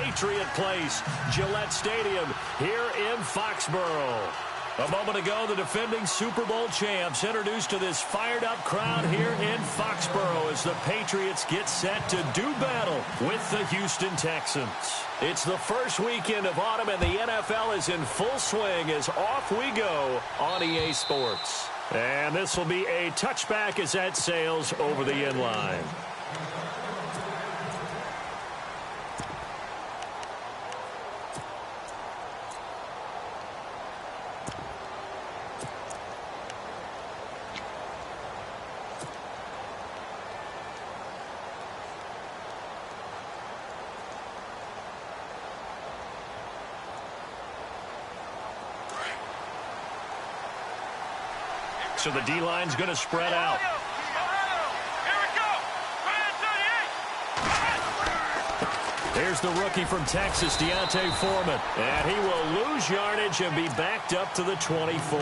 Patriot Place, Gillette Stadium here in Foxborough. A moment ago, the defending Super Bowl champs introduced to this fired-up crowd here in Foxborough as the Patriots get set to do battle with the Houston Texans. It's the first weekend of autumn, and the NFL is in full swing as off we go on EA Sports. And this will be a touchback as that sails over the end line. So the D-line's going to spread out. Here's the rookie from Texas, Deontay Foreman. And he will lose yardage and be backed up to the 24.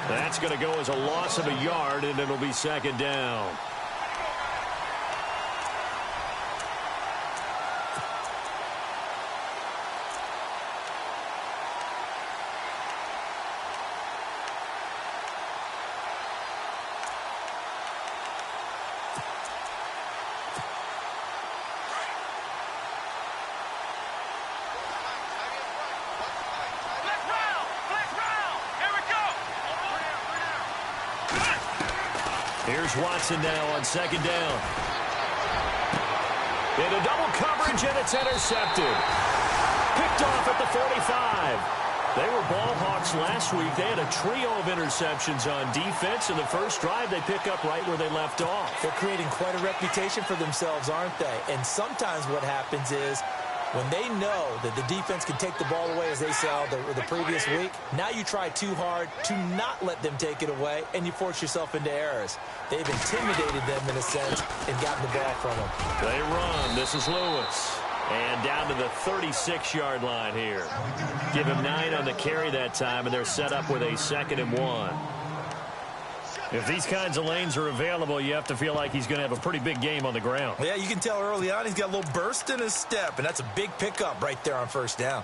That's going to go as a loss of a yard, and it'll be second down. Here's Watson now on second down. Into double coverage, and it's intercepted. Picked off at the 45. They were ball hawks last week. They had a trio of interceptions on defense. In the first drive, they pick up right where they left off. They're creating quite a reputation for themselves, aren't they? And sometimes what happens is when they know that the defense can take the ball away, as they saw the previous week, now you try too hard to not let them take it away, and you force yourself into errors. They've intimidated them in a sense and gotten the ball from them. They run. This is Lewis. And down to the 36-yard line here. Give him 9 on the carry that time, and they're set up with a 2nd and 1. If these kinds of lanes are available, you have to feel like he's going to have a pretty big game on the ground. Yeah, you can tell early on he's got a little burst in his step, and that's a big pickup right there on first down.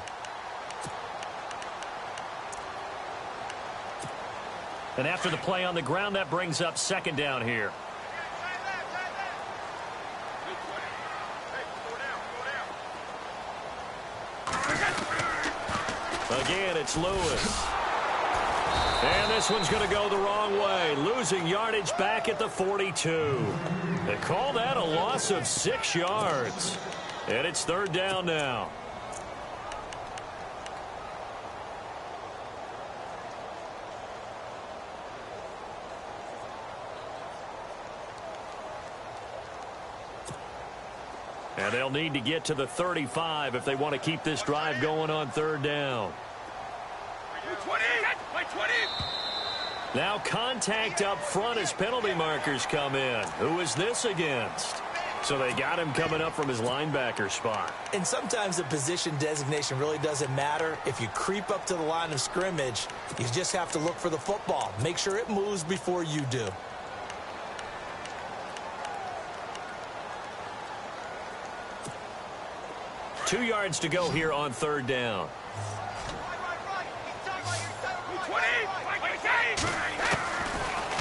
And after the play on the ground, that brings up second down here. Again, it's Lewis. And this one's going to go the wrong way, losing yardage back at the 42. They call that a loss of 6 yards. And it's third down now. And they'll need to get to the 35 if they want to keep this drive going on third down. 20. Now contact up front as penalty markers come in. Who is this against? So they got him coming up from his linebacker spot. And sometimes the position designation really doesn't matter. If you creep up to the line of scrimmage, you just have to look for the football. Make sure it moves before you do. Two yards to go here on third down.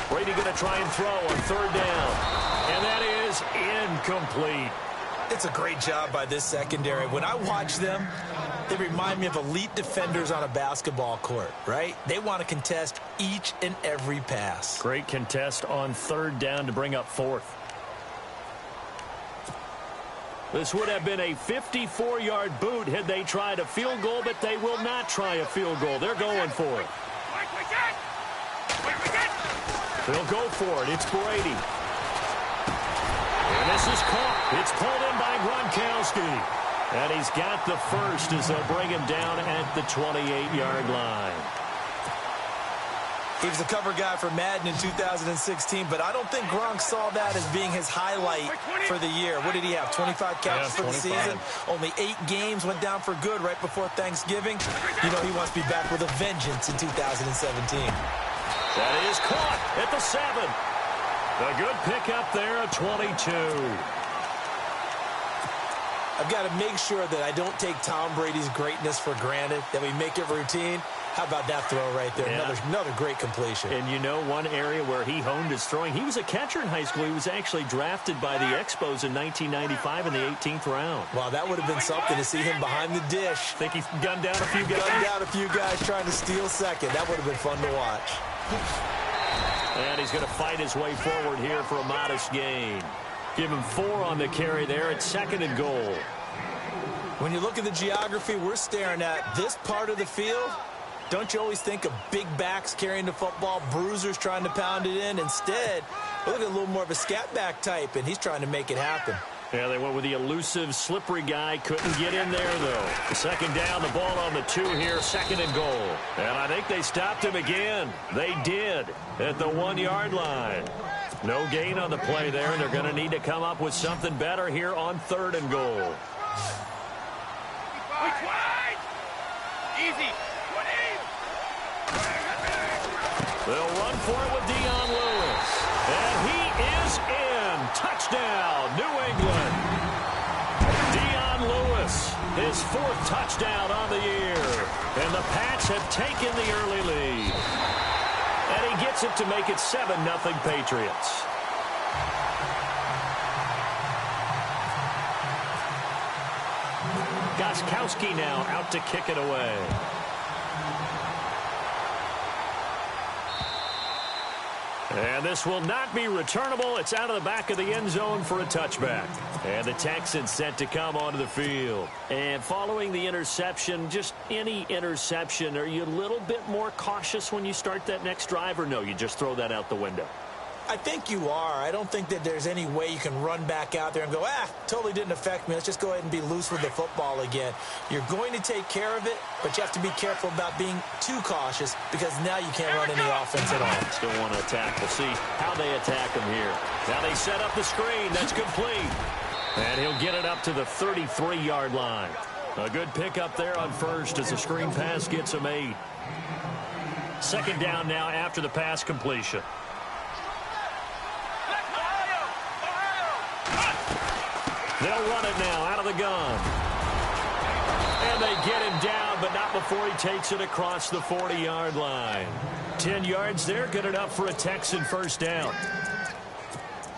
Brady going to try and throw on third down. And that is incomplete. It's a great job by this secondary. When I watch them, they remind me of elite defenders on a basketball court, right? They want to contest each and every pass. Great contest on third down to bring up fourth. This would have been a 54-yard boot had they tried a field goal, but they will not try a field goal. They're going for it. They'll go for it. It's Brady. And this is caught. It's pulled in by Gronkowski. And he's got the first as they'll bring him down at the 28-yard line. He was a cover guy for Madden in 2016, but I don't think Gronk saw that as being his highlight for the year. What did he have, 25 catches for the season? Only 8 games, went down for good right before Thanksgiving. You know he wants to be back with a vengeance in 2017. That is caught at the 7. A good pickup there, a 22. I've got to make sure that I don't take Tom Brady's greatness for granted, that we make it routine. How about that throw right there? Yeah. Another great completion. And you know one area where he honed his throwing, he was a catcher in high school. He was actually drafted by the Expos in 1995 in the 18th round. Wow, that would have been something to see him behind the dish. Think he's gunned down a few guys? Gunned down a few guys trying to steal second. That would have been fun to watch. And he's going to fight his way forward here for a modest gain. Give him 4 on the carry there at 2nd and goal. When you look at the geography we're staring at, this part of the field, don't you always think of big backs carrying the football, bruisers trying to pound it in? Instead, look at a little more of a scat back type, and he's trying to make it happen. Yeah, they went with the elusive, slippery guy. Couldn't get in there, though. 2nd down, the ball on the 2 here, 2nd and goal. And I think they stopped him again. They did at the 1-yard line. No gain on the play there, and they're going to need to come up with something better here on 3rd and goal. Easy. They'll run for it with Dion Lewis. And he is in. Touchdown, New England. Dion Lewis, his 4th touchdown on the year. And the Pats have taken the early lead. And he gets it to make it 7-0 Patriots. Gostkowski now out to kick it away. And this will not be returnable. It's out of the back of the end zone for a touchback. And the Texans set to come onto the field. And following the interception, just any interception, are you a little bit more cautious when you start that next drive, or no, you just throw that out the window? I think you are. I don't think that there's any way you can run back out there and go, totally didn't affect me. Let's just go ahead and be loose with the football again. You're going to take care of it, but you have to be careful about being too cautious because now you can't run any offense at all. Still want to attack. We'll see how they attack him here. Now they set up the screen. That's complete. And he'll get it up to the 33-yard line. A good pickup there on 1st as the screen pass gets him 8. 2nd down now after the pass completion. They'll run it now out of the gun. And they get him down, but not before he takes it across the 40-yard line. 10 yards there, good enough for a Texan 1st down.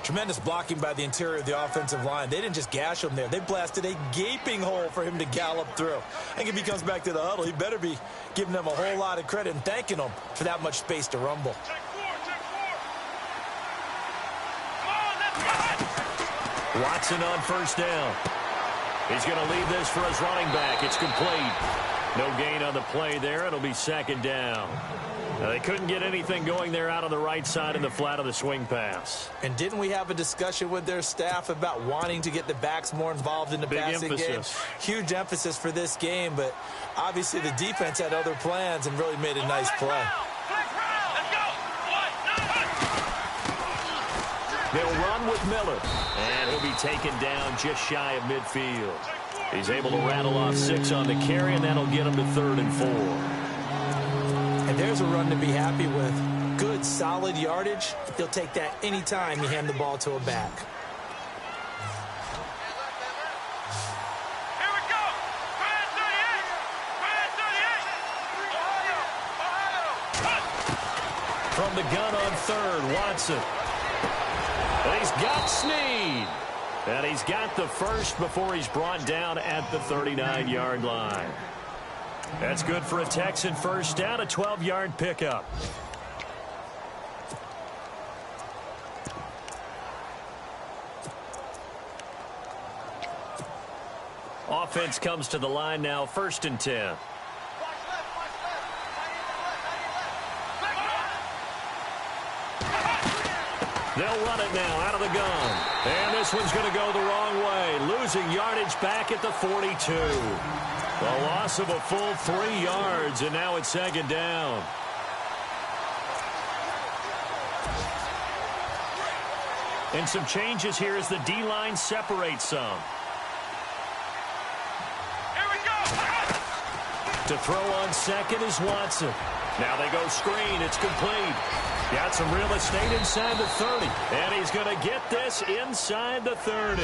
Tremendous blocking by the interior of the offensive line. They didn't just gash him there. They blasted a gaping hole for him to gallop through. I think if he comes back to the huddle, he better be giving them a whole lot of credit and thanking them for that much space to rumble. Watson on 1st down. He's going to leave this for his running back. It's complete. No gain on the play there. It'll be 2nd down. Now, they couldn't get anything going there out on the right side in the flat of the swing pass. And didn't we have a discussion with their staff about wanting to get the backs more involved in the passing game? Huge emphasis for this game, but obviously the defense had other plans and really made a nice play. They'll run with Miller, and he'll be taken down just shy of midfield. He's able to rattle off 6 on the carry, and that'll get him to 3rd and 4. And there's a run to be happy with. Good, solid yardage. He'll take that anytime you hand the ball to a back. Here we go. From the gun on 3rd, Watson. And he's got Snead. And he's got the 1st before he's brought down at the 39-yard line. That's good for a Texan 1st down, a 12-yard pickup. Offense comes to the line now, 1st and 10. They'll run it now out of the gun. And this one's going to go the wrong way. Losing yardage back at the 42. The loss of a full 3 yards, and now it's 2nd down. And some changes here as the D-line separates some. Here we go. To throw on 2nd is Watson. Now they go screen. It's complete. Got some real estate inside the 30. And he's going to get this inside the 30.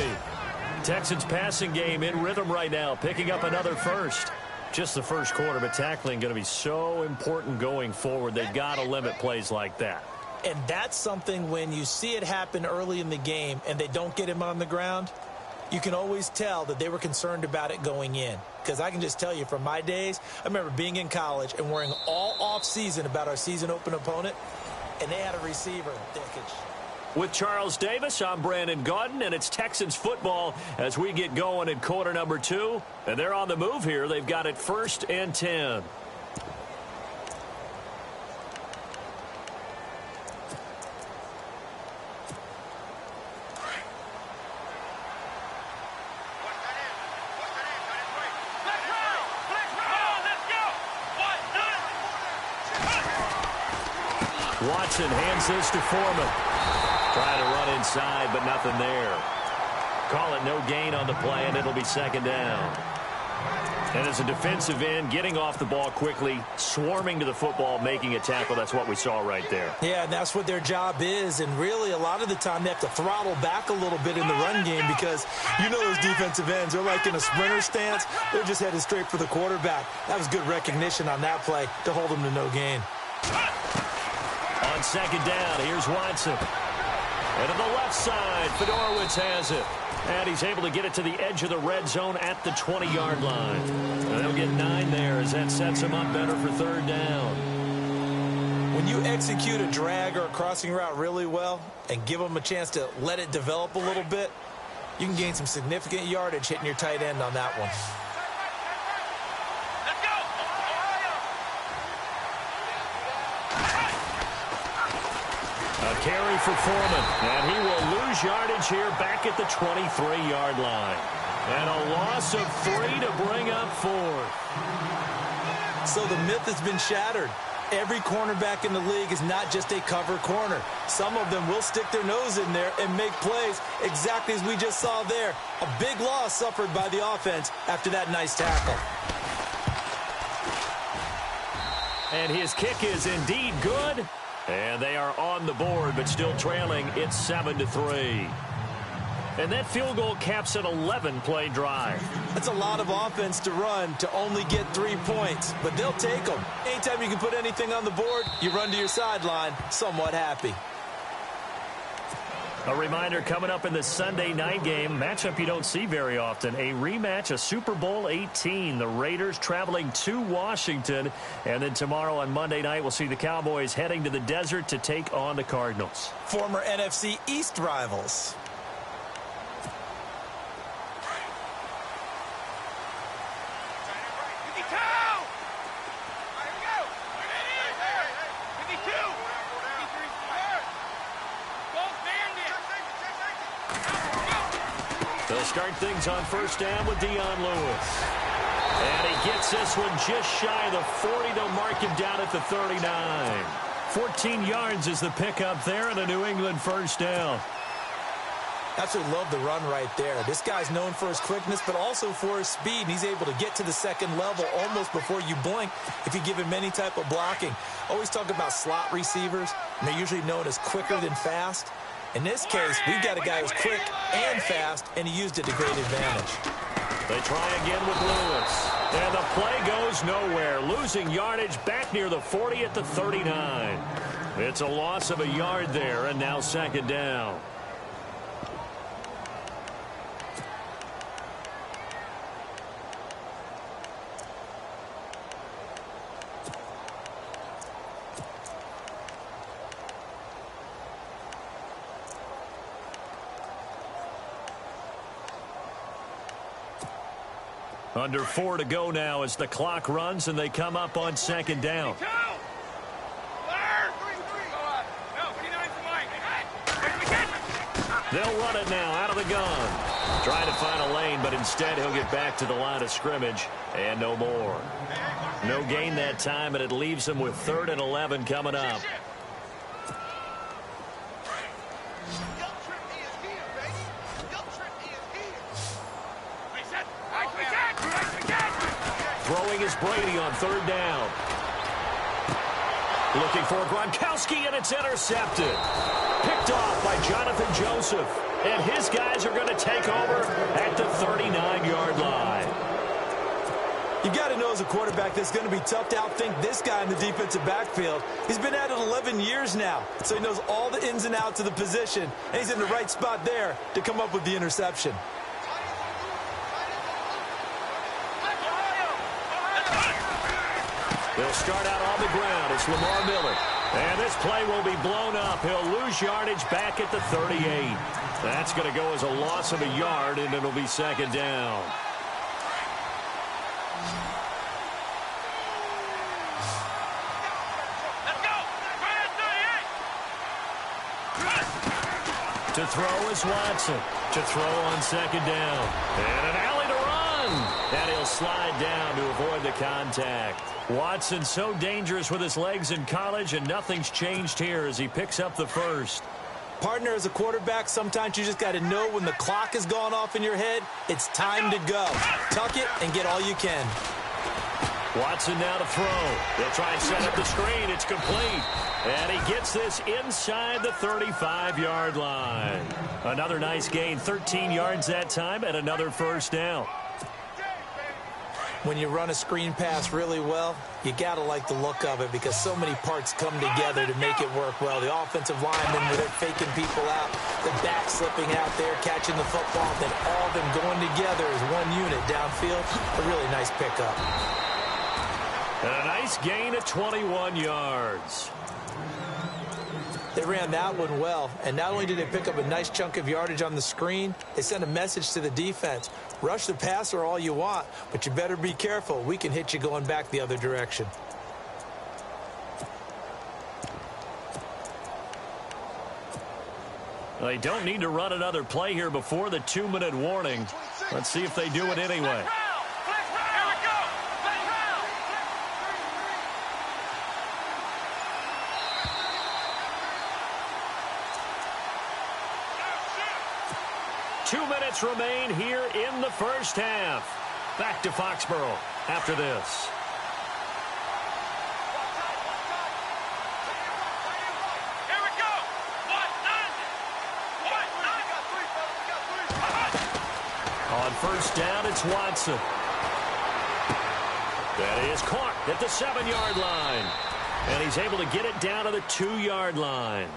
Texans passing game in rhythm right now, picking up another first. Just the first quarter, but tackling going to be so important going forward. They've got to limit plays like that. And that's something when you see it happen early in the game and they don't get him on the ground, you can always tell that they were concerned about it going in. Because I can just tell you from my days, I remember being in college and worrying all off-season about our season open opponent, and they had a receiver, Dickage. With Charles Davis, I'm Brandon Gaudin, and it's Texans football as we get going in quarter number 2. And they're on the move here. They've got it 1st and 10. Watson hands this to Foreman. Trying to run inside, but nothing there. Call it no gain on the play, and it'll be 2nd down. And as a defensive end, getting off the ball quickly, swarming to the football, making a tackle, that's what we saw right there. Yeah, and that's what their job is. And really, a lot of the time, they have to throttle back a little bit in the run game because you know those defensive ends, they're like in a sprinter stance. They're just headed straight for the quarterback. That was good recognition on that play to hold them to no gain. On 2nd down, here's Watson. And to the left side, Fedorowicz has it. And he's able to get it to the edge of the red zone at the 20-yard line. And they'll get 9 there as that sets him up better for 3rd down. When you execute a drag or a crossing route really well and give them a chance to let it develop a little bit, you can gain some significant yardage hitting your tight end on that one. A carry for Foreman, and he will lose yardage here back at the 23-yard line. And a loss of 3 to bring up 4th. So the myth has been shattered. Every cornerback in the league is not just a cover corner. Some of them will stick their nose in there and make plays exactly as we just saw there. A big loss suffered by the offense after that nice tackle. And his kick is indeed good. And they are on the board, but still trailing. It's 7-3. And that field goal caps an 11-play drive. That's a lot of offense to run to only get 3 points, but they'll take them. Anytime you can put anything on the board, you run to your sideline somewhat happy. A reminder coming up in the Sunday night game, matchup you don't see very often, a rematch of Super Bowl 18. The Raiders traveling to Washington. And then tomorrow on Monday night, we'll see the Cowboys heading to the desert to take on the Cardinals. Former NFC East rivals. They'll start things on 1st down with Dion Lewis. And he gets this one just shy of the 40. They'll mark him down at the 39. 14 yards is the pickup there and a New England 1st down. Absolutely love the run right there. This guy's known for his quickness, but also for his speed. And he's able to get to the 2nd level almost before you blink if you give him any type of blocking. Always talk about slot receivers, and they're usually known as quicker than fast. In this case, we've got a guy who's quick and fast, and he used it to great advantage. They try again with Lewis. And the play goes nowhere. Losing yardage back near the 40 at the 39. It's a loss of a yard there, and now 2nd down. Under 4 to go now as the clock runs and they come up on 2nd down. They'll run it now out of the gun. Trying to find a lane, but instead he'll get back to the line of scrimmage and no more. No gain that time, and it leaves him with 3rd and 11 coming up. Throwing is Brady on 3rd down. Looking for Gronkowski, and it's intercepted. Picked off by Jonathan Joseph. And his guys are going to take over at the 39-yard line. You've got to know as a quarterback that's going to be tough to outthink this guy in the defensive backfield. He's been at it 11 years now, so he knows all the ins and outs of the position, and he's in the right spot there to come up with the interception. They'll start out on the ground. It's Lamar Miller. And this play will be blown up. He'll lose yardage back at the 38. That's going to go as a loss of a yard, and it'll be second down. To throw is Watson. To throw on second down. And an alley to run. And he'll slide down to avoid the contact. Watson so dangerous with his legs in college, and nothing's changed here as he picks up the first. Partner, as a quarterback, sometimes you just got to know when the clock has gone off in your head, it's time to go. Tuck it and get all you can. Watson now to throw. They'll try and set up the screen. It's complete. And he gets this inside the 35-yard line. Another nice gain, 13 yards that time, and another first down. When you run a screen pass really well, you got to like the look of it because so many parts come together to make it work well. The offensive linemen, where they're faking people out, the back slipping out there, catching the football, then all of them going together as one unit downfield. A really nice pickup. And a nice gain of 21 yards. They ran that one well, and not only did they pick up a nice chunk of yardage on the screen, they sent a message to the defense. Rush the passer all you want, but you better be careful. We can hit you going back the other direction. They don't need to run another play here before the 2-minute warning. Let's see if they do it anyway. 2 minutes remain here in the first half. Back to Foxborough after this. Here we go. On first down, it's Watson. That is caught at the 7-yard line. And he's able to get it down to the 2-yard line.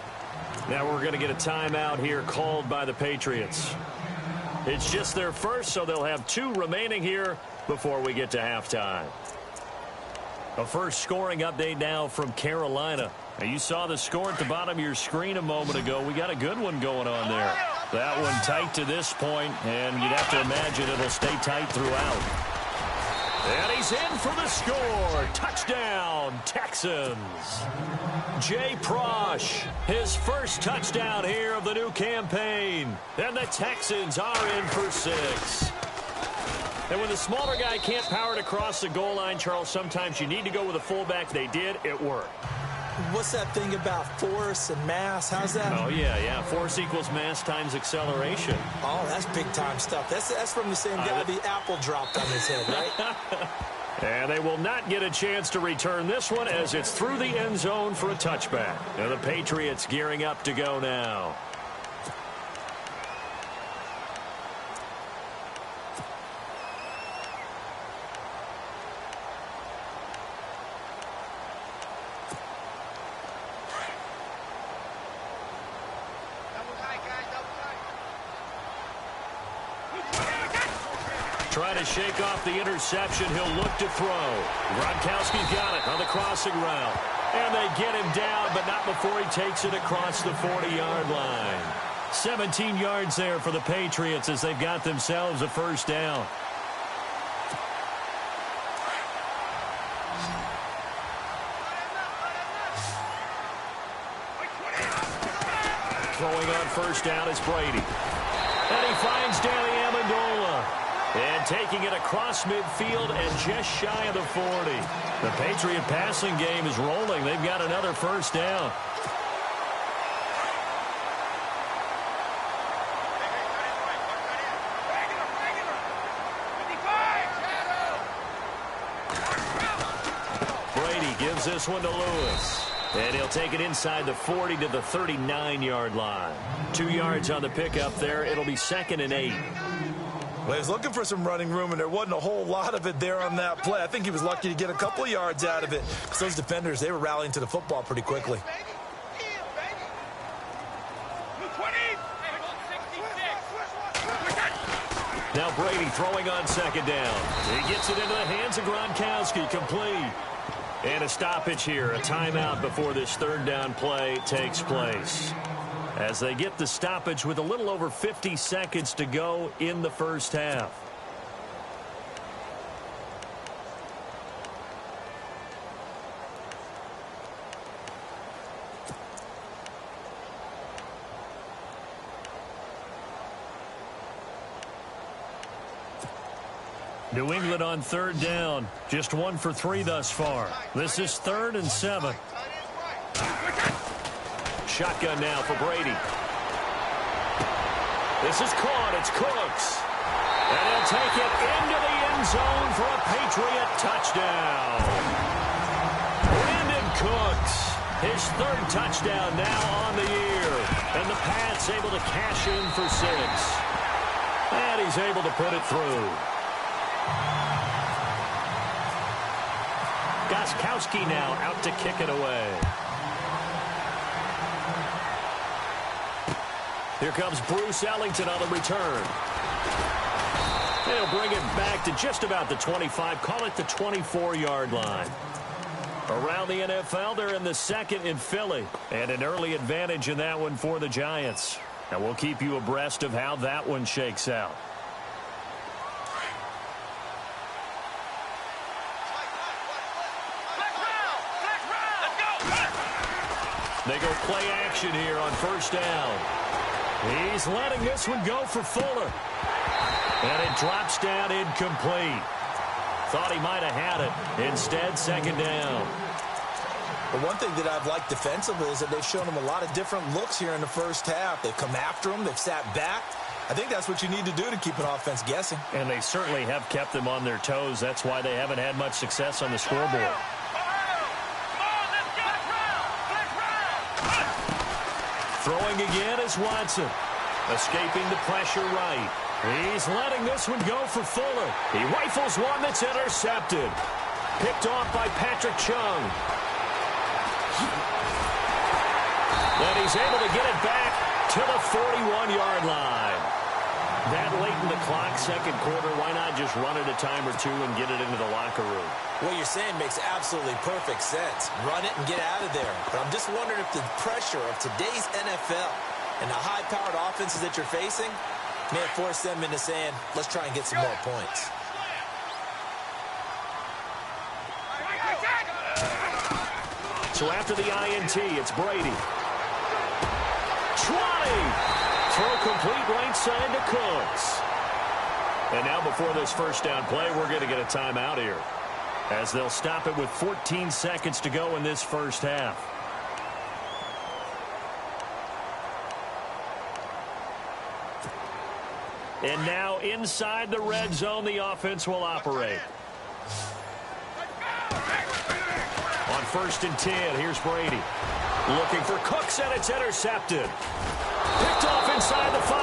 Now we're going to get a timeout here called by the Patriots. It's just their first, so they'll have 2 remaining here before we get to halftime. A first scoring update now from Carolina. Now you saw the score at the bottom of your screen a moment ago. We got a good one going on there. That one tight to this point, and you'd have to imagine it'll stay tight throughout. And he's in for the score. Touchdown, Texans. Jay Prosh, his first touchdown here of the new campaign. And the Texans are in for 6. And when the smaller guy can't power it across the goal line, Charles, sometimes you need to go with a fullback. They did. It worked. What's that thing about force and mass? How's that? Oh, yeah. Force equals mass times acceleration. Oh, that's big-time stuff. That's from the same guy the apple dropped on his head, right? And they will not get a chance to return this one as it's through the end zone for a touchback. Now the Patriots gearing up to go now. Trying to shake off the interception. He'll look to throw. Gronkowski's got it on the crossing route. And they get him down, but not before he takes it across the 40-yard line. 17 yards there for the Patriots as they've got themselves a first down. Throwing on first down is Brady. And he finds Danny Amendola. And taking it across midfield and just shy of the 40. The Patriot passing game is rolling. They've got another first down. Brady gives this one to Lewis. And he'll take it inside the 40 to the 39-yard line. 2 yards on the pickup there. It'll be 2nd and 8. Well, he was looking for some running room, and there wasn't a whole lot of it there on that play. I think he was lucky to get a couple of yards out of it because those defenders, they were rallying to the football pretty quickly. Now Brady throwing on 2nd down. He gets it into the hands of Gronkowski, complete. And a stoppage here, a timeout before this 3rd down play takes place. As they get the stoppage with a little over 50 seconds to go in the first half. New England on 3rd down. Just 1 for 3 thus far. This is 3rd and 7. Shotgun now for Brady. This is caught. It's Cooks. And he'll take it into the end zone for a Patriot touchdown. Brandon Cooks, his 3rd touchdown now on the year. And the Pats able to cash in for 6. And he's able to put it through. Gostkowski now out to kick it away. Here comes Bruce Ellington on the return. They'll bring it back to just about the 25. Call it the 24-yard line. Around the NFL, they're in the 2nd in Philly. And an early advantage in that one for the Giants. And we'll keep you abreast of how that one shakes out. They go play action here on 1st down. He's letting this one go for Fuller. And it drops down incomplete. Thought he might have had it. Instead, 2nd down. But one thing that I've liked defensively is that they've shown him a lot of different looks here in the first half. They've come after him. They've sat back. I think that's what you need to do to keep an offense guessing. And they certainly have kept them on their toes. That's why they haven't had much success on the scoreboard. Throwing again is Watson. Escaping the pressure right. He's letting this one go for Fuller. He rifles one that's intercepted. Picked off by Patrick Chung. Then he's able to get it back to the 41-yard line. That late in the clock, 2nd quarter, why not just run it a time or two and get it into the locker room? What you're saying makes absolutely perfect sense. Run it and get out of there. But I'm just wondering if the pressure of today's NFL and the high-powered offenses that you're facing may have forced them into saying, let's try and get some more points. So after the INT, it's Brady. 20! Throw complete right side to Cooks. And now before this 1st down play, we're going to get a timeout here, as they'll stop it with 14 seconds to go in this first half. And now inside the red zone, the offense will operate. On 1st and 10, here's Brady. Looking for Cooks, and it's intercepted. Picked off inside the 5.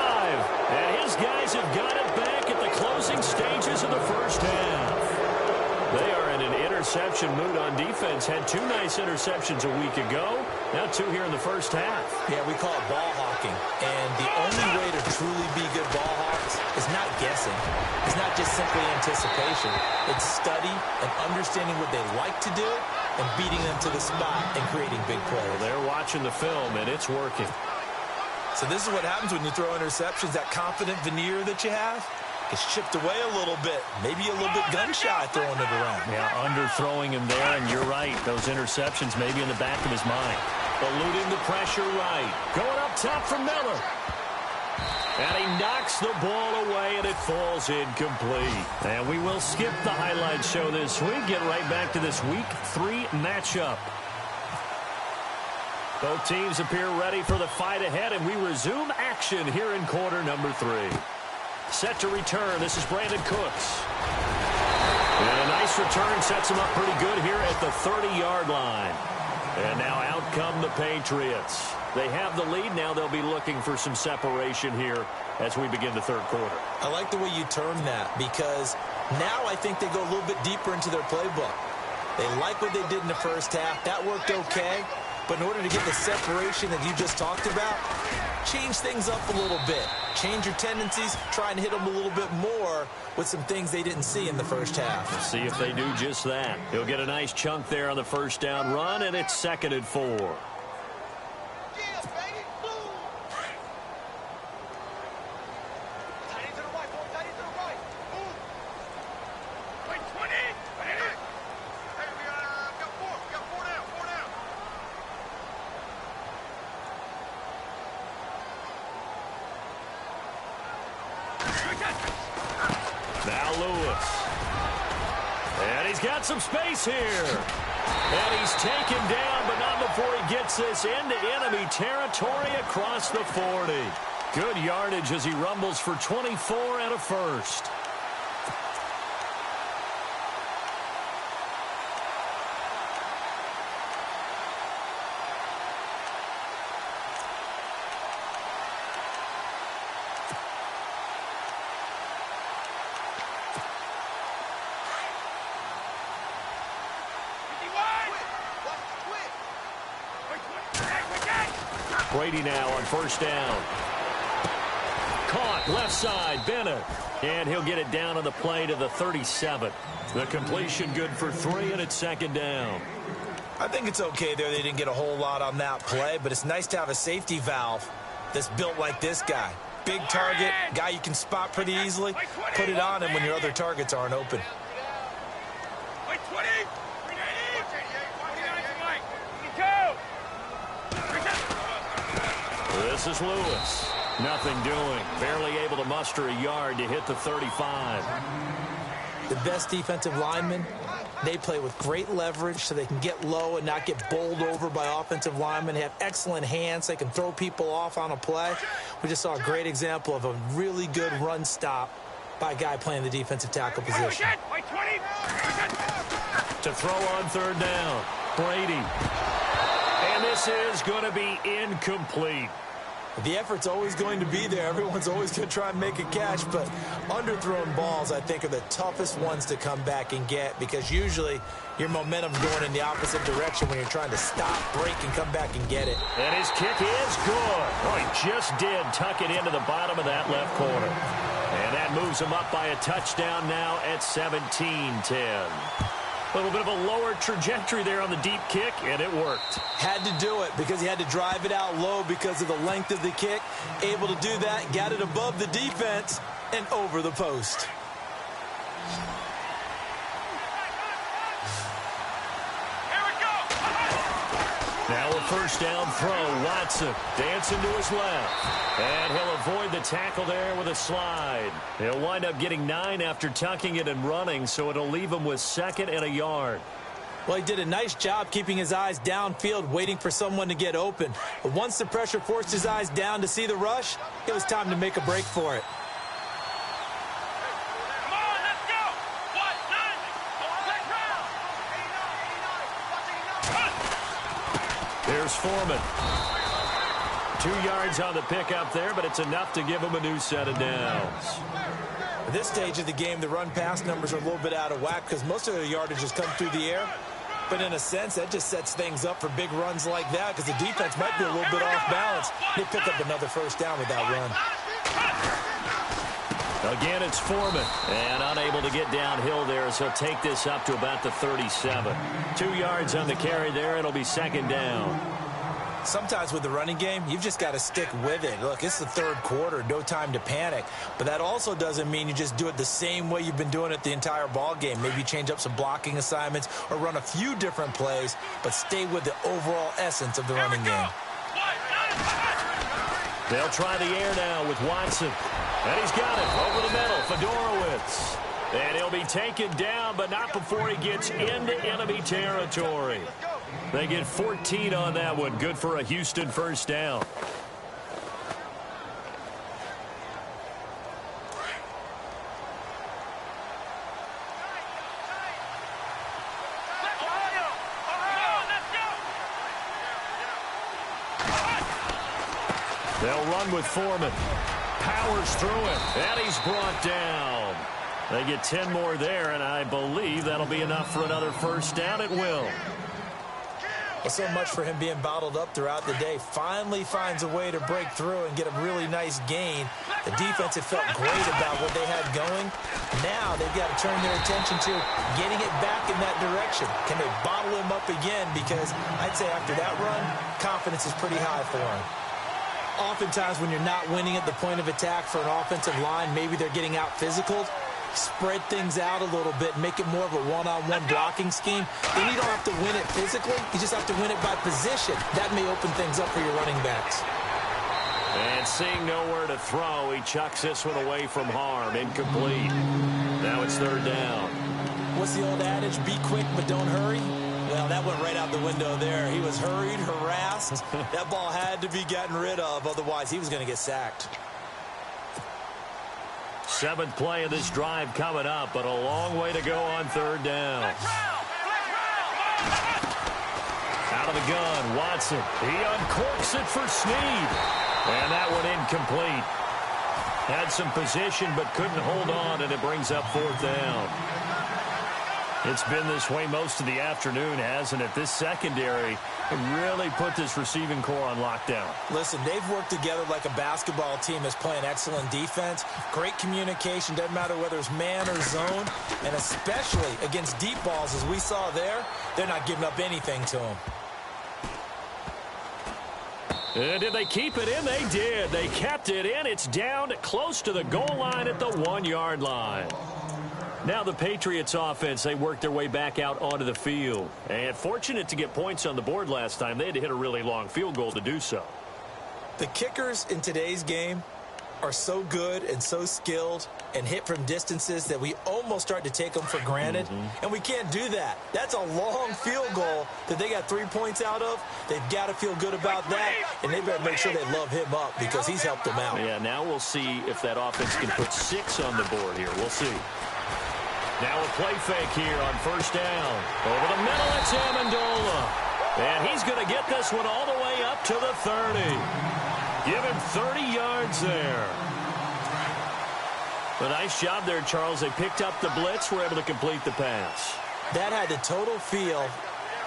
And his guys have got it back at the closing stages of the first half. They are in an interception mood on defense. Had 2 nice interceptions a week ago. Now 2 here in the first half. Yeah, we call it ball hawking. And the only way to truly be good ball hawks is not guessing. It's not just simply anticipation. It's study and understanding what they like to do and beating them to the spot and creating big plays. Well, they're watching the film, and it's working. So this is what happens when you throw interceptions. That confident veneer that you have gets chipped away a little bit. Maybe a little bit gun-shy throwing it around. Yeah, underthrowing him there, and you're right. Those interceptions may be in the back of his mind. Eluding the pressure right. Going up top for Miller. And he knocks the ball away, and it falls incomplete. And we will skip the highlight show this week. Get right back to this Week 3 matchup. Both teams appear ready for the fight ahead, and we resume action here in quarter number 3. Set to return. This is Brandon Cooks. And a nice return sets him up pretty good here at the 30-yard line. And now out come the Patriots. They have the lead. Now they'll be looking for some separation here as we begin the third quarter. I like the way you term that, because now I think they go a little bit deeper into their playbook. They like what they did in the first half. That worked okay. But in order to get the separation that you just talked about, change things up a little bit. Change your tendencies. Try and hit them a little bit more with some things they didn't see in the first half. We'll see if they do just that. He'll get a nice chunk there on the first down run, and it's 2nd and 4. Now Lewis. And he's got some space here. And he's taken down, but not before he gets this into enemy territory across the 40. Good yardage as he rumbles for 24 and a first. Brady now on first down. Caught left side, Bennett. And he'll get it down on the play to the 37. The completion good for 3, and it's 2nd down. I think it's okay there. They didn't get a whole lot on that play, but it's nice to have a safety valve that's built like this guy. Big target, guy you can spot pretty easily. Put it on him when your other targets aren't open. This is Lewis. Nothing doing. Barely able to muster a yard to hit the 35. The best defensive linemen, they play with great leverage so they can get low and not get bowled over by offensive linemen. They have excellent hands. They can throw people off on a play. We just saw a great example of a really good run stop by a guy playing the defensive tackle position. To throw on 3rd down, Brady. And this is going to be incomplete. The effort's always going to be there. Everyone's always going to try and make a catch, but underthrown balls, I think, are the toughest ones to come back and get, because usually your momentum's going in the opposite direction when you're trying to stop, break, and come back and get it. And his kick is good. Oh, he just did tuck it into the bottom of that left corner. And that moves him up by a touchdown now at 17-10. A little bit of a lower trajectory there on the deep kick, and it worked. Had to do it because he had to drive it out low because of the length of the kick. Able to do that, got it above the defense and over the post. Now a first down throw. Watson dancing to his left. And he'll avoid the tackle there with a slide. He'll wind up getting 9 after tucking it and running, so it'll leave him with 2nd and a yard. Well, he did a nice job keeping his eyes downfield, waiting for someone to get open. But once the pressure forced his eyes down to see the rush, it was time to make a break for it. Here's Foreman. 2 yards on the pickup there, but it's enough to give him a new set of downs. At this stage of the game, the run-pass numbers are a little bit out of whack because most of their yardage has come through the air. But in a sense, that just sets things up for big runs like that because the defense might be a little bit off balance. They pick up another first down with that run. Again, it's Foreman. And unable to get downhill there, so he'll take this up to about the 37. 2 yards on the carry there. It'll be 2nd down. Sometimes with the running game, you've just got to stick with it. Look, it's the 3rd quarter, no time to panic. But that also doesn't mean you just do it the same way you've been doing it the entire ball game. Maybe change up some blocking assignments or run a few different plays, but stay with the overall essence of the running game. They'll try the air now with Watson. And he's got it over the middle, Fedorowicz. And he'll be taken down, but not before he gets into enemy territory. They get 14 on that one. Good for a Houston first down. They'll run with Foreman. Powers through it, and he's brought down. They get 10 more there, and I believe that'll be enough for another first down. It will. Well, so much for him being bottled up throughout the day. Finally finds a way to break through and get a really nice gain. The defense had felt great about what they had going. Now they've got to turn their attention to getting it back in that direction. Can they bottle him up again? Because I'd say after that run, confidence is pretty high for him. Oftentimes when you're not winning at the point of attack for an offensive line, maybe they're getting out physical. Spread things out a little bit, make it more of a one-on-one blocking scheme. Then you don't have to win it physically. You just have to win it by position. That may open things up for your running backs. And seeing nowhere to throw, he chucks this one away from harm. Incomplete. Now it's third down. What's the old adage? Be quick, but don't hurry. Well, that went right out the window there. He was hurried, harassed. That ball had to be gotten rid of. Otherwise, he was going to get sacked. 7th play of this drive coming up, but a long way to go on third down. Out of the gun, Watson. He uncorks it for Snead. And that one incomplete. Had some position, but couldn't hold on, and it brings up fourth down. It's been this way most of the afternoon, hasn't it? This secondary really put this receiving core on lockdown. Listen, they've worked together like a basketball team that's playing excellent defense. Great communication, doesn't matter whether it's man or zone. And especially against deep balls, as we saw there, they're not giving up anything to them. And did they keep it in? They did. They kept it in. It's down close to the goal line at the 1-yard line. Now the Patriots offense, they worked their way back out onto the field. And fortunate to get points on the board last time. They had to hit a really long field goal to do so. The kickers in today's game are so good and so skilled and hit from distances that we almost start to take them for granted. And we can't do that. That's a long field goal that they got 3 points out of. They've got to feel good about that, and they better make sure they love him up because he's helped them out. Yeah, now we'll see if that offense can put 6 on the board here. We'll see. Now a play fake here on first down. Over the middle, it's Amendola. And he's going to get this one all the way up to the 30. Give him 30 yards there. A nice job there, Charles. They picked up the blitz, were able to complete the pass. That had the total feel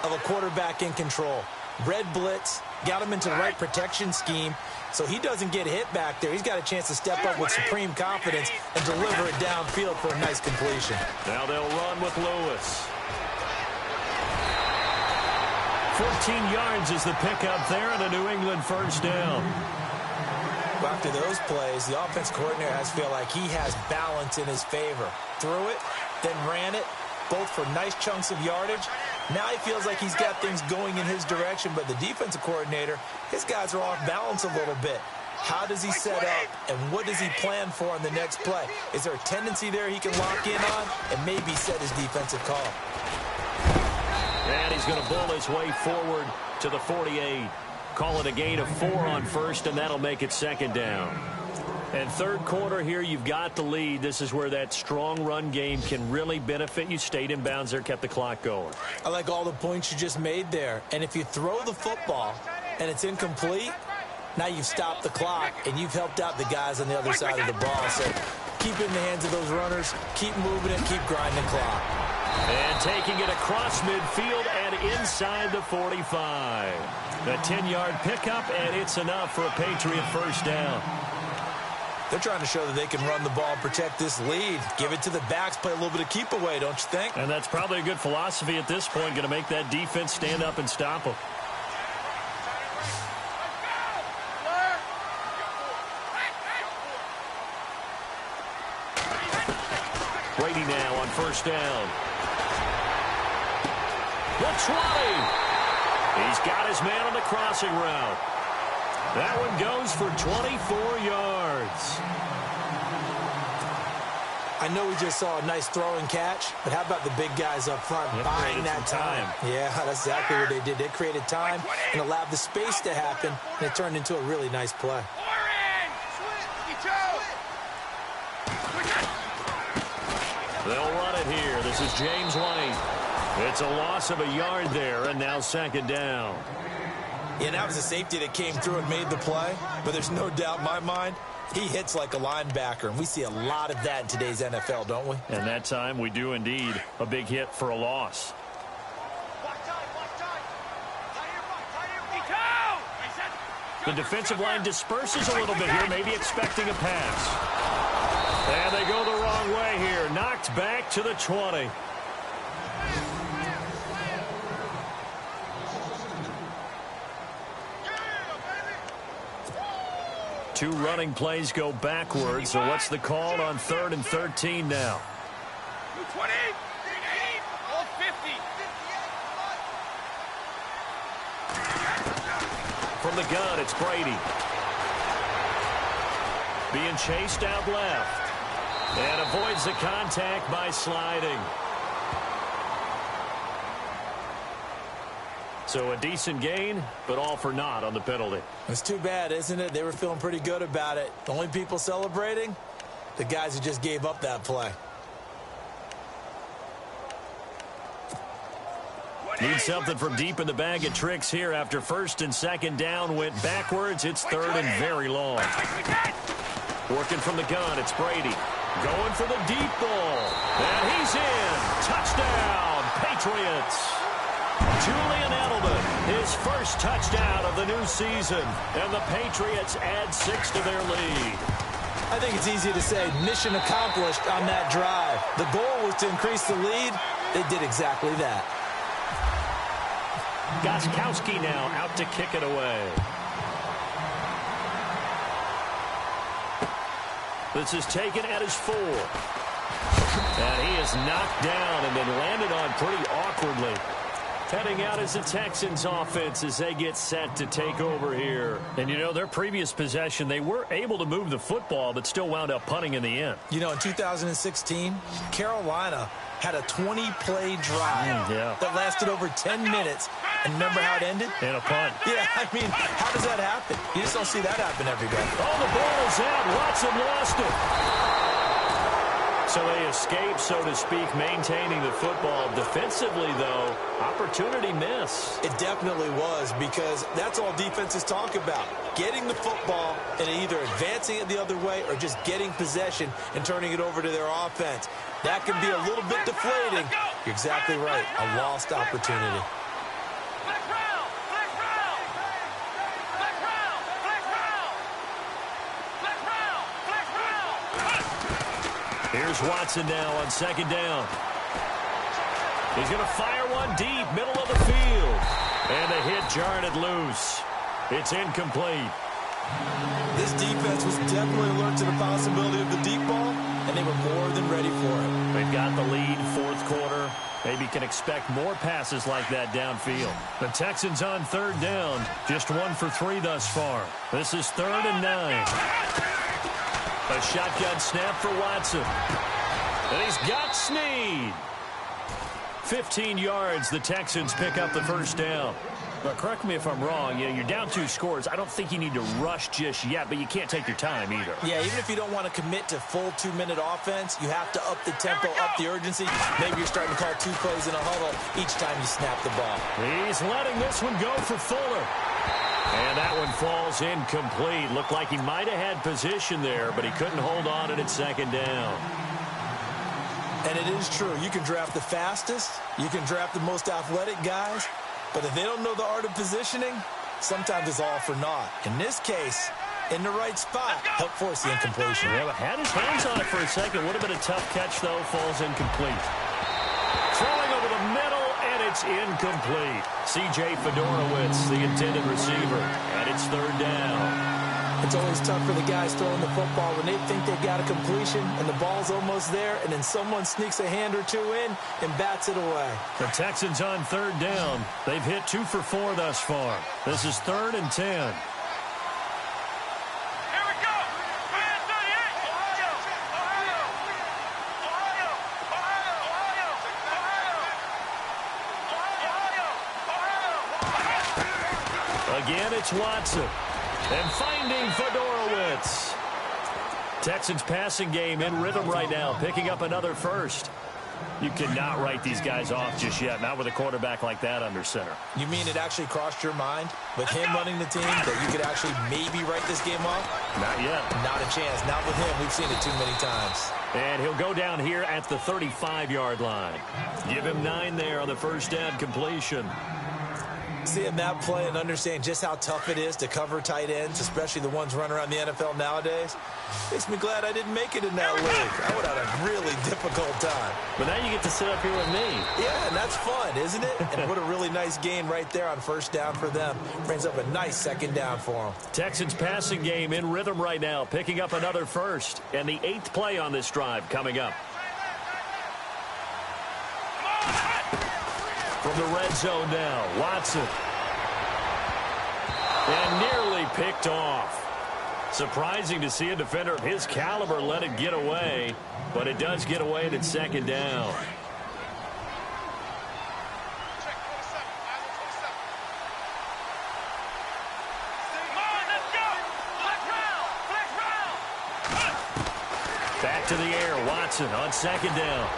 of a quarterback in control. Red blitz, got him into the right protection scheme, so he doesn't get hit back there. He's got a chance to step up with supreme confidence and deliver it downfield for a nice completion. Now they'll run with Lewis. 14 yards is the pickup there and a New England first down. Well, after those plays, the offense coordinator has to feel like he has balance in his favor. Threw it, then ran it, both for nice chunks of yardage. Now he feels like he's got things going in his direction, but the defensive coordinator, his guys are off balance a little bit. How does he set up, and what does he plan for on the next play? Is there a tendency there he can lock in on and maybe set his defensive call? And he's going to bull his way forward to the 48. Call it a gain of 4 on first, and that'll make it second down. And third quarter here, you've got the lead. This is where that strong run game can really benefit you. Stayed in bounds there, kept the clock going. I like all the points you just made there. And if you throw the football and it's incomplete, now you've stopped the clock and you've helped out the guys on the other side of the ball. So keep it in the hands of those runners, keep moving it, keep grinding the clock. And taking it across midfield and inside the 45. The 10-yard pickup, and it's enough for a Patriot first down. They're trying to show that they can run the ball and protect this lead. Give it to the backs, play a little bit of keep away, don't you think? And that's probably a good philosophy at this point, going to make that defense stand up and stop them. Brady now on first down. The 20. He's got his man on the crossing route. That one goes for 24 yards. I know we just saw a nice throw and catch, but how about the big guys up front buying that time? Yeah, that's exactly what they did. They created time and allowed the space to happen, and it turned into a really nice play. They'll run it here. This is James White. It's a loss of a yard there, and now second down. And that was a safety that came through and made the play. But there's no doubt in my mind, he hits like a linebacker. And we see a lot of that in today's NFL, don't we? And that time we do indeed. A big hit for a loss. The defensive line disperses a little bit here, maybe expecting a pass. And they go the wrong way here. Knocked back to the 20. Two running plays go backwards. So what's the call on 3rd and 13 now? 20, 50. From the gun, it's Brady. Being chased out left. And avoids the contact by sliding. So a decent gain, but all for naught on the penalty. It's too bad, isn't it? They were feeling pretty good about it. The only people celebrating, the guys who just gave up that play. Need something from deep in the bag of tricks here after 1st and 2nd down went backwards. It's 3rd and very long. Working from the gun, it's Brady. Going for the deep ball. And he's in. Touchdown, Patriots. Julian Edelman, his first touchdown of the new season. And the Patriots add 6 to their lead. I think it's easy to say mission accomplished on that drive. The goal was to increase the lead. They did exactly that. Gostkowski now out to kick it away. This is taken at his 4. And he is knocked down and then landed on pretty awkwardly. Heading out as the Texans offense as they get set to take over here. And, you know, their previous possession, they were able to move the football, but still wound up punting in the end. You know, in 2016, Carolina had a 20-play drive that lasted over 10 minutes. And remember how it ended? And a punt. Yeah, I mean, how does that happen? You just don't see that happen every day. Oh, the ball is out. Watson lost it. So they escape, so to speak, maintaining the football. Defensively, though, opportunity miss. It definitely was, because that's all defenses talk about. Getting the football and either advancing it the other way or just getting possession and turning it over to their offense. That can be a little bit deflating. You're exactly right. A lost opportunity. Here's Watson now on 2nd down. He's going to fire one deep, middle of the field. And the hit jarred it loose. It's incomplete. This defense was definitely alert to the possibility of the deep ball, and they were more than ready for it. They've got the lead, 4th quarter. Maybe can expect more passes like that downfield. The Texans on 3rd down. Just 1 for 3 thus far. This is 3rd and 9. A shotgun snap for Watson. And he's got Snead. 15 yards, the Texans pick up the 1st down. But correct me if I'm wrong, you're down 2 scores. I don't think you need to rush just yet, but you can't take your time either. Yeah, even if you don't want to commit to full 2-minute offense, you have to up the tempo, up the urgency. Maybe you're starting to call 2 plays in a huddle each time you snap the ball. He's letting this one go for Fuller. And that one falls incomplete. Looked like he might have had position there, but he couldn't hold on it at 2nd down. And it is true. You can draft the fastest. You can draft the most athletic guys. But if they don't know the art of positioning, sometimes it's all for naught. In this case, in the right spot, help force the incompletion. Yeah, had his hands on it for a second. Would have been a tough catch, though. Falls incomplete. Throwing over the middle, and it's incomplete. C.J. Fedorowicz, the intended receiver, and it's 3rd down. It's always tough for the guys throwing the football when they think they've got a completion and the ball's almost there, and then someone sneaks a hand or 2 in and bats it away. The Texans on 3rd down. They've hit 2 for 4 thus far. This is 3rd and 10. Again, it's Watson. And finding Fedorowicz. Texans passing game in rhythm right now, picking up another 1st. You cannot write these guys off just yet, not with a quarterback like that under center. You mean it actually crossed your mind with him running the team that you could actually maybe write this game off? Not yet. Not a chance. Not with him. We've seen it too many times. And he'll go down here at the 35-yard line. Give him 9 there on the first down completion. Seeing that play and understand just how tough it is to cover tight ends, especially the ones running around the NFL nowadays, makes me glad I didn't make it in that league. I would have had a really difficult time. But now you get to sit up here with me. Yeah, and that's fun, isn't it? And what a really nice gain right there on first down for them. Brings up a nice second down for them. Texans passing game in rhythm right now, picking up another first. And the 8th play on this drive coming up. From the red zone now, Watson. And nearly picked off. Surprising to see a defender of his caliber let it get away, but it does get away and it's second down. Back to the air, Watson on second down.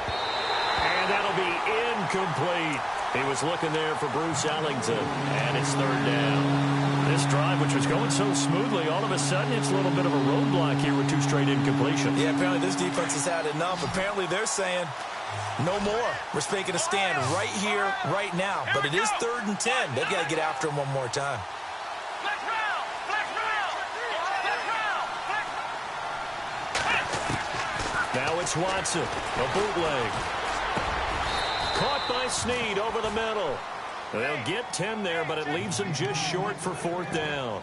And that'll be incomplete. He was looking there for Bruce Ellington, and it's third down. This drive, which was going so smoothly, all of a sudden it's a little bit of a roadblock here with 2 straight incompletions. Yeah, apparently this defense has had enough. Apparently they're saying no more. We're making a stand right here, right now. But it is 3rd and 10. They've got to get after him one more time. Now it's Watson, a bootleg. Caught by Snead over the middle. They'll get 10 there, but it leaves them just short for 4th down.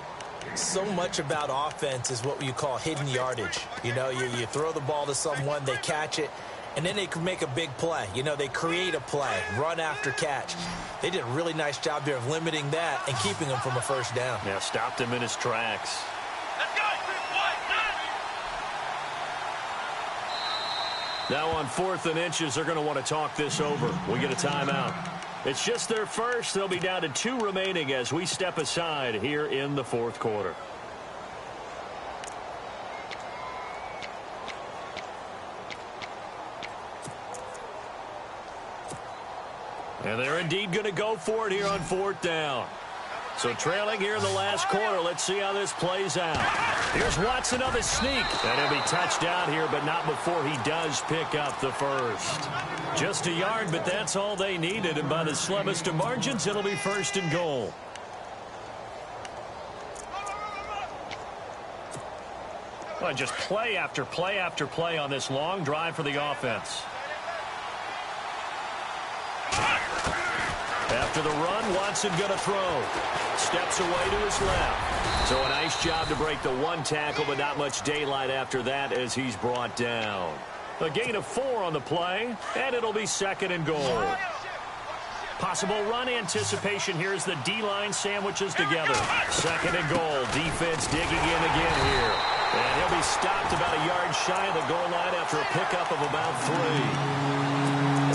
So much about offense is what you call hidden yardage. You know, you throw the ball to someone, they catch it, and then they can make a big play. You know, they create a play, run after catch. They did a really nice job there of limiting that and keeping him from a first down. Yeah, stopped him in his tracks. Now on 4th and inches, they're going to want to talk this over. We get a timeout. It's just their first. They'll be down to 2 remaining as we step aside here in the 4th quarter. And they're indeed going to go for it here on 4th down. So trailing here in the last quarter. Let's see how this plays out. Here's Watson on the sneak. And he'll be touched down here, but not before he does pick up the first. Just a yard, but that's all they needed. And by the slimmest of margins, it'll be 1st and goal. Well, just play after play after play on this long drive for the offense. After the run, Watson going to throw. Steps away to his left. So a nice job to break the 1 tackle, but not much daylight after that as he's brought down. A gain of 4 on the play, and it'll be 2nd and goal. Possible run anticipation here as the D-line sandwiches together. 2nd and goal. Defense digging in again here. And he'll be stopped about a yard shy of the goal line after a pickup of about 3.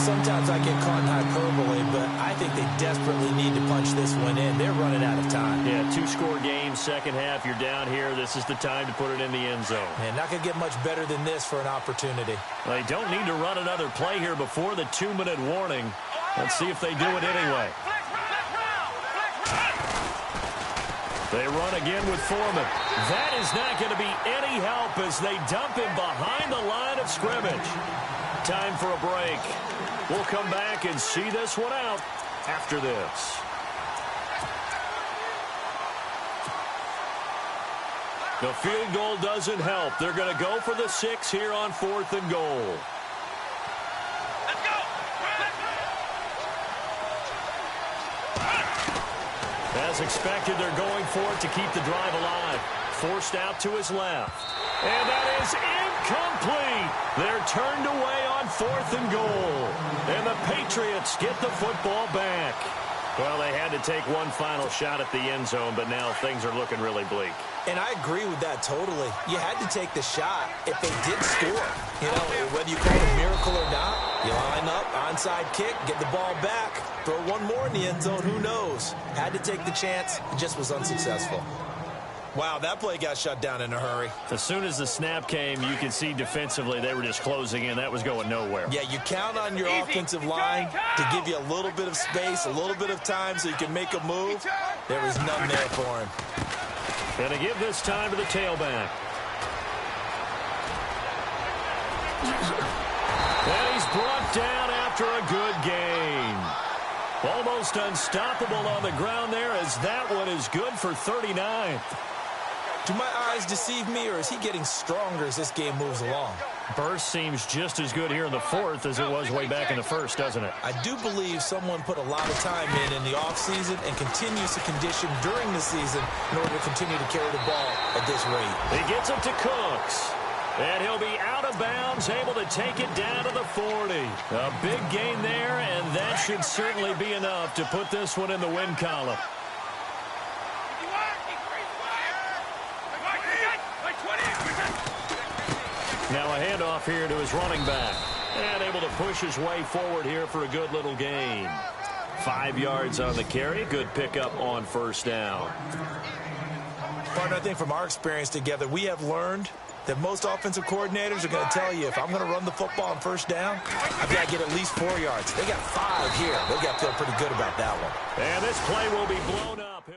Sometimes I get caught in hyperbole, but I think they desperately need to punch this one in. They're running out of time. Yeah, 2-score game, second half. You're down here. This is the time to put it in the end zone. And not going to get much better than this for an opportunity. Well, they don't need to run another play here before the 2-minute warning. Let's see if they do it anyway. They run again with Foreman. That is not going to be any help as they dump him behind the line of scrimmage. Time for a break. We'll come back and see this one out after this. The field goal doesn't help. They're going to go for the 6 here on 4th and goal. Let's go. As expected, they're going for it to keep the drive alive. Forced out to his left. And that is incomplete. They're turned away on 4th and goal. And the Patriots get the football back. Well, they had to take one final shot at the end zone, but now things are looking really bleak. And I agree with that totally. You had to take the shot if they did score. You know, whether you call it a miracle or not, you line up, onside kick, get the ball back, throw one more in the end zone, who knows? Had to take the chance, it just was unsuccessful. Wow, that play got shut down in a hurry. As soon as the snap came, you could see defensively they were just closing in. That was going nowhere. Yeah, you count on your offensive line to give you a little bit of space, a little bit of time so you can make a move. There was none there for him. And to give this time to the tailback. And he's brought down after a good gain. Almost unstoppable on the ground there as that one is good for 39. Do my eyes deceive me, or is he getting stronger as this game moves along? Burst seems just as good here in the fourth as it was way back in the first, doesn't it? I do believe someone put a lot of time in the offseason and continues to condition during the season in order to continue to carry the ball at this rate. He gets it to Cooks. And he'll be out of bounds, able to take it down to the 40. A big gain there, and that should certainly be enough to put this one in the win column. Now a handoff here to his running back. And able to push his way forward here for a good little gain. 5 yards on the carry. Good pickup on first down. Partner, I think from our experience together, we have learned that most offensive coordinators are going to tell you, if I'm going to run the football on first down, I've got to get at least 4 yards. They got 5 here. They got to feel pretty good about that one. And this play will be blown up.